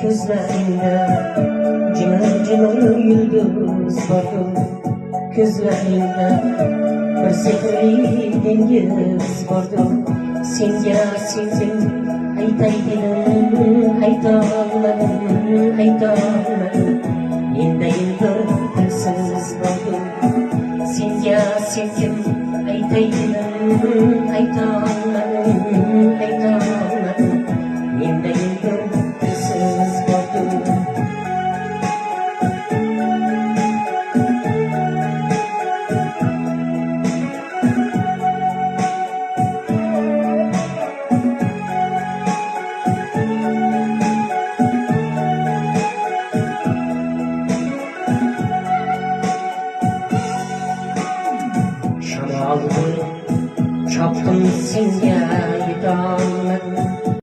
Gözlerinde cımır cımır yıldız vardı. Gözlerinde bir sehrli dengiz vardı. Senga sevdim, aytay dedim, aytolmadim, aytolmadim. Mendayin bir dilsiz vardı. Senga sevdim, aytay dedim, aytolmadim.